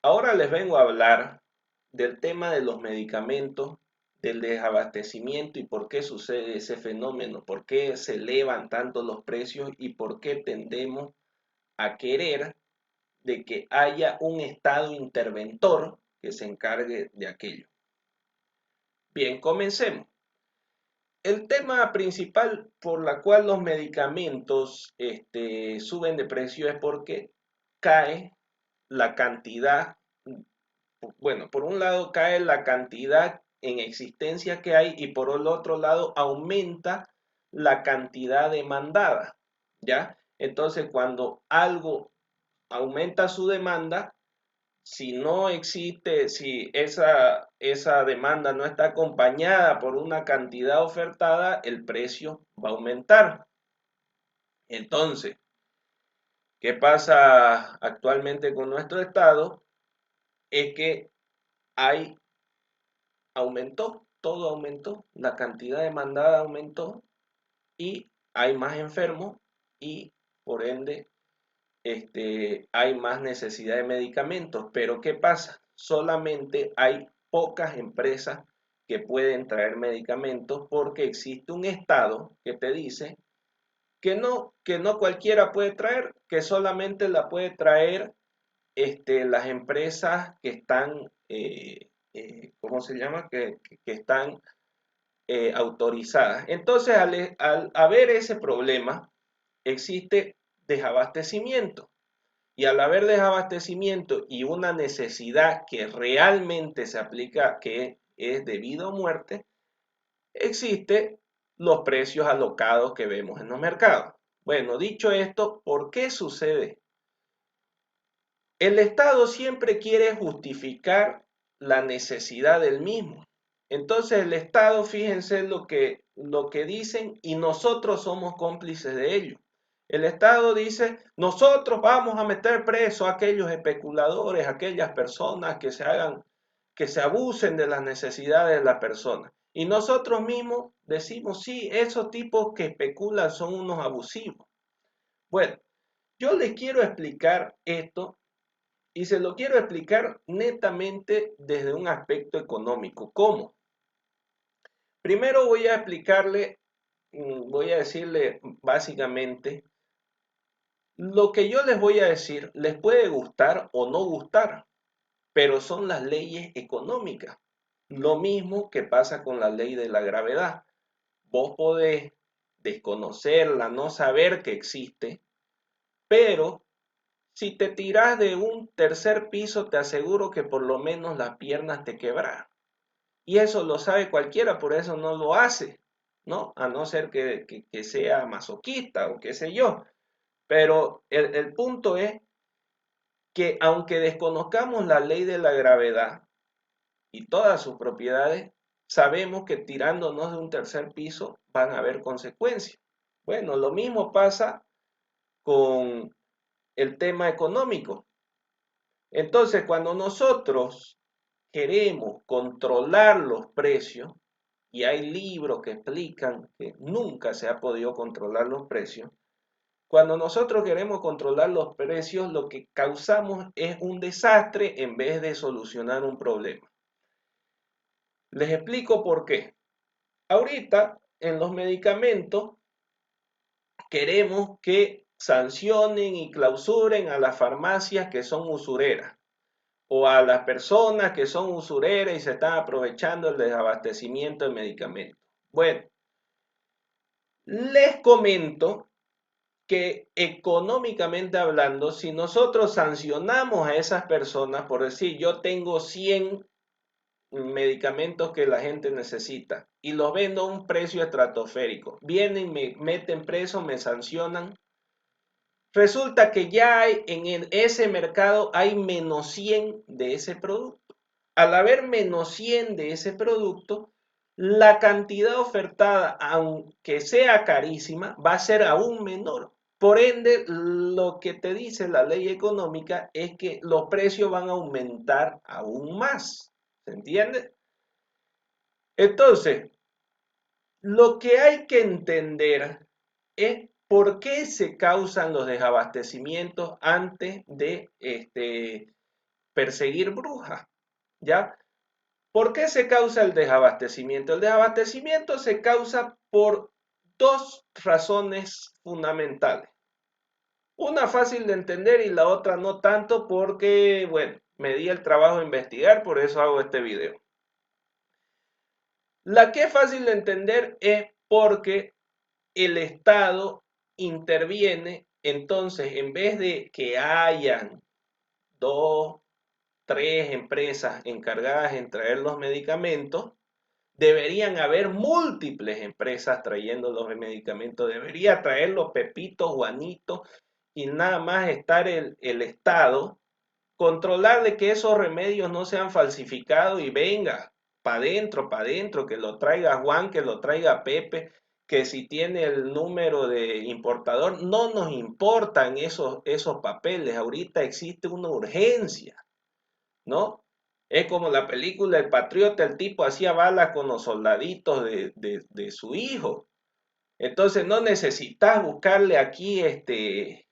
Ahora les vengo a hablar del tema de los medicamentos, del desabastecimiento y por qué sucede ese fenómeno, por qué se elevan tanto los precios y por qué tendemos a querer de que haya un estado interventor que se encargue de aquello. Bien, comencemos. El tema principal por la cual los medicamentos suben de precio es porque cae la cantidad. Bueno, por un lado cae la cantidad en existencia que hay y por el otro lado aumenta la cantidad demandada, ¿ya? Entonces, cuando algo aumenta su demanda, si no existe, si esa demanda no está acompañada por una cantidad ofertada, el precio va a aumentar. Entonces, ¿qué pasa actualmente con nuestro estado? Es que hay todo aumentó, la cantidad demandada aumentó y hay más enfermos y por ende hay más necesidad de medicamentos. Pero ¿qué pasa? Solamente hay pocas empresas que pueden traer medicamentos porque existe un estado que te dice que no cualquiera puede traer, que solamente la puede traer las empresas que están, ¿cómo se llama? Que están autorizadas. Entonces, al haber ese problema, existe desabastecimiento. Y al haber desabastecimiento y una necesidad que realmente se aplica, que es de vida o muerte, existe los precios alocados que vemos en los mercados. Bueno, dicho esto, ¿por qué sucede? El Estado siempre quiere justificar la necesidad del mismo. Entonces el Estado, fíjense lo que dicen y nosotros somos cómplices de ello. El Estado dice, nosotros vamos a meter preso a aquellos especuladores, a aquellas personas que se abusen de las necesidades de la persona. Y nosotros mismos decimos, sí, esos tipos que especulan son unos abusivos. Bueno, yo les quiero explicar esto y se lo quiero explicar netamente desde un aspecto económico. ¿Cómo? Primero voy a explicarle, voy a decirle básicamente, lo que yo les voy a decir les puede gustar o no gustar, pero son las leyes económicas. Lo mismo que pasa con la ley de la gravedad. Vos podés desconocerla, no saber que existe, pero si te tirás de un tercer piso, te aseguro que por lo menos las piernas te quebran. Y eso lo sabe cualquiera, por eso no lo hace, ¿no? A no ser que sea masoquista o qué sé yo. Pero el punto es que aunque desconozcamos la ley de la gravedad y todas sus propiedades, sabemos que tirándonos de un tercer piso van a haber consecuencias. Bueno, lo mismo pasa con el tema económico. Entonces, cuando nosotros queremos controlar los precios, y hay libros que explican que nunca se ha podido controlar los precios, cuando nosotros queremos controlar los precios, lo que causamos es un desastre en vez de solucionar un problema. Les explico por qué. Ahorita, en los medicamentos, queremos que sancionen y clausuren a las farmacias que son usureras o a las personas que son usureras y se están aprovechando el desabastecimiento de medicamentos. Bueno, les comento que económicamente hablando, si nosotros sancionamos a esas personas, por decir, yo tengo 100 medicamentos que la gente necesita y los vendo a un precio estratosférico, vienen, me meten preso, me sancionan, resulta que ya hay ese mercado hay menos 100 de ese producto. Al haber menos 100 de ese producto, la cantidad ofertada, aunque sea carísima, va a ser aún menor. Por ende, lo que te dice la ley económica es que los precios van a aumentar aún más. ¿Se entiende? Entonces, lo que hay que entender es por qué se causan los desabastecimientos antes de perseguir brujas, ¿ya? ¿Por qué se causa el desabastecimiento? El desabastecimiento se causa por dos razones fundamentales. Una fácil de entender y la otra no tanto porque, bueno, me di el trabajo de investigar, por eso hago este video. La que es fácil de entender es porque el Estado interviene, entonces en vez de que hayan dos, tres empresas encargadas en traer los medicamentos, deberían haber múltiples empresas trayendo los medicamentos. Debería traerlos Pepito, Juanito y nada más estar el Estado, controlar de que esos remedios no sean falsificados y venga, para adentro, que lo traiga Juan, que lo traiga Pepe, que si tiene el número de importador, no nos importan esos papeles. Ahorita existe una urgencia, ¿no? Es como la película El Patriota, el tipo hacía balas con los soldaditos de su hijo. Entonces no necesitas buscarle aquí este,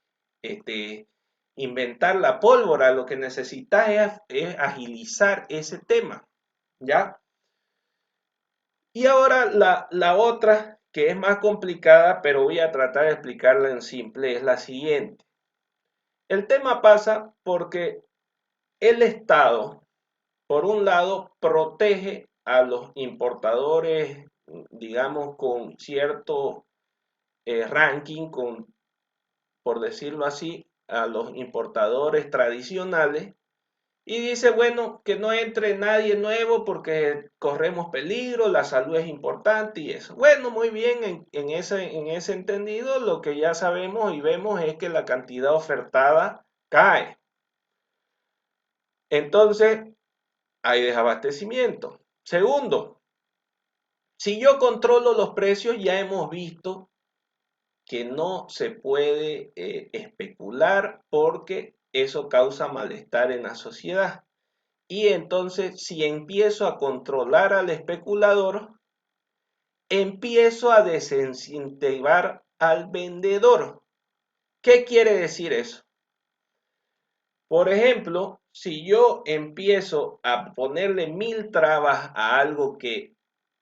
inventar la pólvora, lo que necesitas es agilizar ese tema, ¿ya? Y ahora la otra, que es más complicada, pero voy a tratar de explicarla en simple, es la siguiente. El tema pasa porque el Estado, por un lado, protege a los importadores, digamos, con cierto ranking, por decirlo así, a los importadores tradicionales y dice, bueno, que no entre nadie nuevo porque corremos peligro, la salud es importante y eso. Bueno, muy bien, en ese entendido, lo que ya sabemos y vemos es que la cantidad ofertada cae. Entonces, hay desabastecimiento. Segundo, si yo controlo los precios, ya hemos visto que no se puede especular porque eso causa malestar en la sociedad. Y entonces, si empiezo a controlar al especulador, empiezo a desincentivar al vendedor. ¿Qué quiere decir eso? Por ejemplo, si yo empiezo a ponerle 1000 trabas a algo que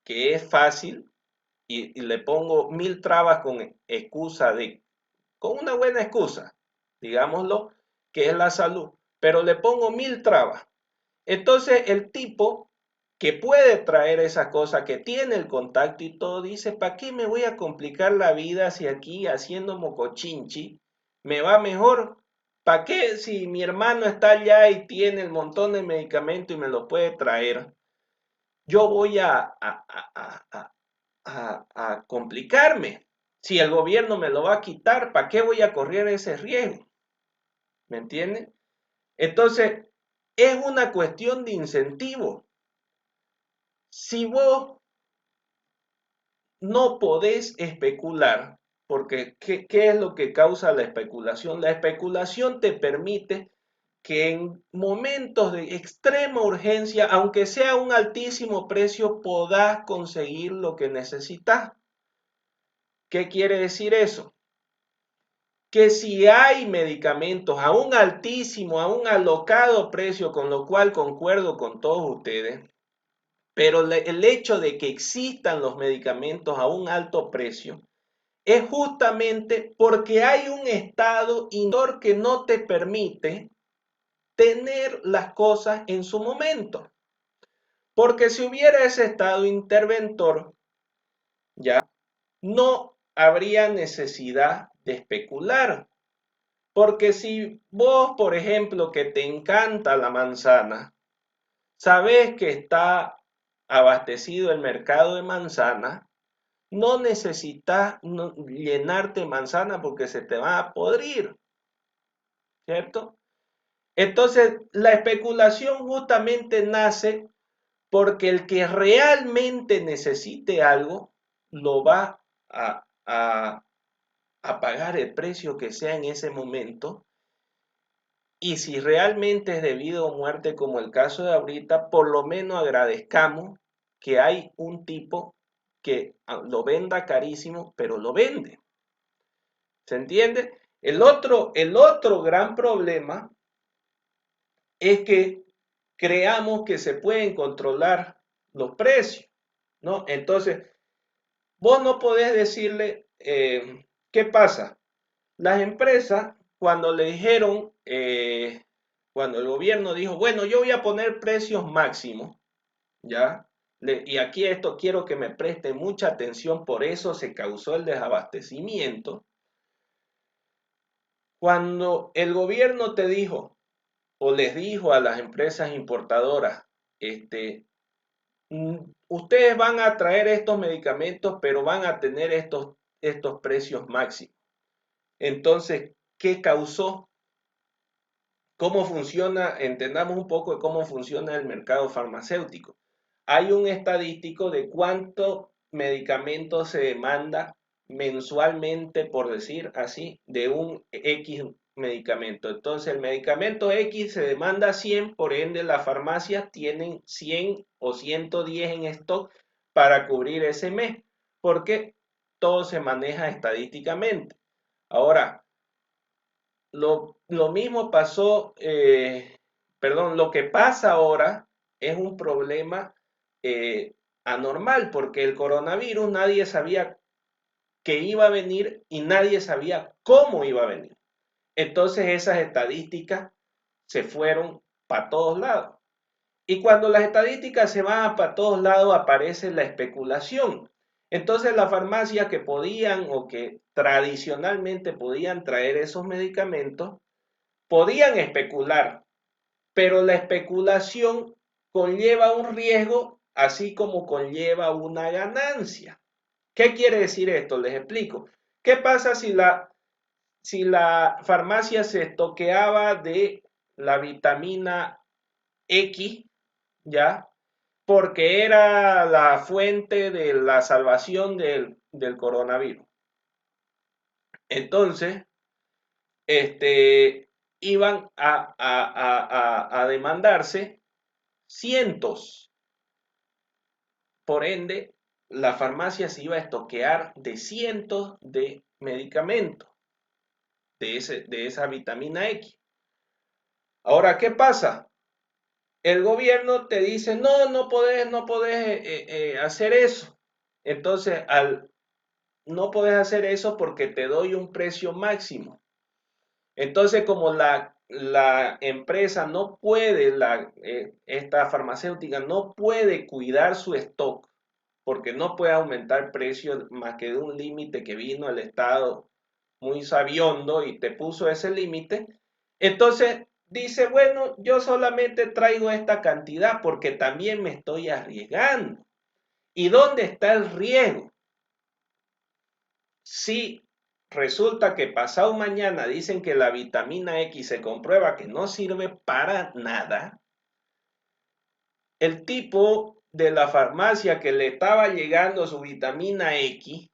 es fácil y le pongo 1000 trabas con una buena excusa, digámoslo, que es la salud, pero le pongo 1000 trabas. Entonces el tipo que puede traer esa cosa, que tiene el contacto y todo, dice, ¿para qué me voy a complicar la vida si aquí haciendo mocochinchi me va mejor? ¿Para qué si mi hermano está allá y tiene el montón de medicamento y me lo puede traer? Yo voy a complicarme. Si el gobierno me lo va a quitar, ¿para qué voy a correr ese riesgo? ¿Me entienden? Entonces, es una cuestión de incentivo. Si vos no podés especular, porque ¿qué es lo que causa la especulación? La especulación te permite que en momentos de extrema urgencia, aunque sea un altísimo precio, podás conseguir lo que necesitas. ¿Qué quiere decir eso? Que si hay medicamentos a un altísimo, a un alocado precio, con lo cual concuerdo con todos ustedes, pero el hecho de que existan los medicamentos a un alto precio es justamente porque hay un estado interior que no te permite tener las cosas en su momento. Porque si hubiera ese estado interventor, ya no habría necesidad de especular. Porque si vos, por ejemplo, que te encanta la manzana, sabés que está abastecido el mercado de manzana, no necesitas llenarte manzana porque se te va a podrir, ¿cierto? Entonces, la especulación justamente nace porque el que realmente necesite algo lo va a pagar el precio que sea en ese momento. Y si realmente es de vida o muerte, como el caso de ahorita, por lo menos agradezcamos que hay un tipo que lo venda carísimo, pero lo vende. ¿Se entiende? El otro gran problema es que creamos que se pueden controlar los precios, ¿no? Entonces, vos no podés decirle, ¿qué pasa? Las empresas, cuando le dijeron, cuando el gobierno dijo, bueno, yo voy a poner precios máximos, ¿ya? Y aquí esto quiero que me presten mucha atención, por eso se causó el desabastecimiento. Cuando el gobierno te dijo o les dijo a las empresas importadoras, este, ustedes van a traer estos medicamentos, pero van a tener estos precios máximos. Entonces, ¿qué causó? ¿Cómo funciona? Entendamos un poco de cómo funciona el mercado farmacéutico. Hay un estadístico de cuánto medicamento se demanda mensualmente, por decir así, de un X medicamento. Entonces, el medicamento X se demanda 100, por ende las farmacias tienen 100 o 110 en stock para cubrir ese mes, porque todo se maneja estadísticamente. Ahora, lo mismo pasó, perdón, lo que pasa ahora es un problema anormal, porque el coronavirus nadie sabía que iba a venir y nadie sabía cómo iba a venir. Entonces esas estadísticas se fueron para todos lados. Y cuando las estadísticas se van para todos lados aparece la especulación. Entonces las farmacias que podían o que tradicionalmente podían traer esos medicamentos, podían especular, pero la especulación conlleva un riesgo así como conlleva una ganancia. ¿Qué quiere decir esto? Les explico. ¿Qué pasa si la farmacia se estoqueaba de la vitamina X, ya? Porque era la fuente de la salvación del coronavirus. Entonces, iban a demandarse cientos. Por ende, la farmacia se iba a estoquear de cientos de medicamentos de esa vitamina X. Ahora, ¿qué pasa? El gobierno te dice, no, no podés hacer eso. Entonces, no podés hacer eso porque te doy un precio máximo. Entonces, como la empresa no puede, esta farmacéutica no puede cuidar su stock, porque no puede aumentar precios más que de un límite que vino el Estado muy sabiondo y te puso ese límite, entonces dice, bueno, yo solamente traigo esta cantidad porque también me estoy arriesgando. ¿Y dónde está el riesgo? Si resulta que pasado mañana dicen que la vitamina X se comprueba que no sirve para nada, el tipo de la farmacia que le estaba llegando su vitamina X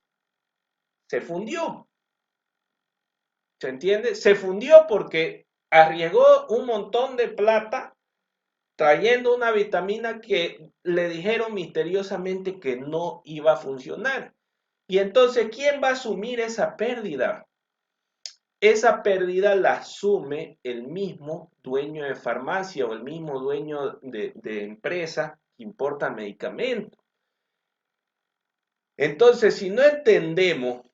se fundió. ¿Se entiende? Se fundió porque arriesgó un montón de plata trayendo una vitamina que le dijeron misteriosamente que no iba a funcionar. Y entonces, ¿quién va a asumir esa pérdida? Esa pérdida la asume el mismo dueño de farmacia o el mismo dueño de empresa que importa medicamentos. Entonces, si no entendemos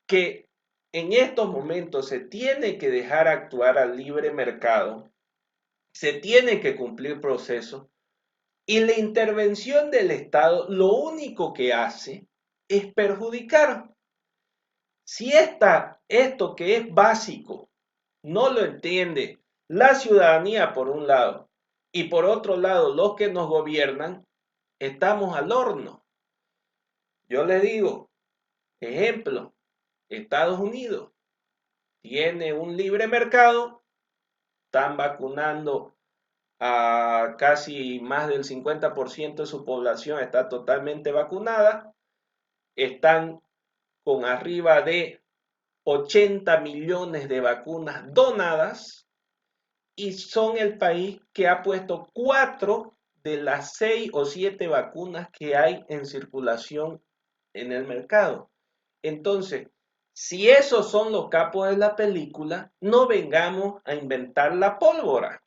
que en estos momentos se tiene que dejar actuar al libre mercado, se tiene que cumplir procesos y la intervención del Estado lo único que hace es perjudicar. Si esto que es básico no lo entiende la ciudadanía por un lado y por otro lado los que nos gobiernan, estamos al horno. Yo le digo, ejemplo, Estados Unidos tiene un libre mercado, están vacunando a casi más del 50% de su población está totalmente vacunada, están con arriba de 80 millones de vacunas donadas y son el país que ha puesto 4 de las 6 o 7 vacunas que hay en circulación en el mercado. Entonces, si esos son los capos de la película, no vengamos a inventar la pólvora.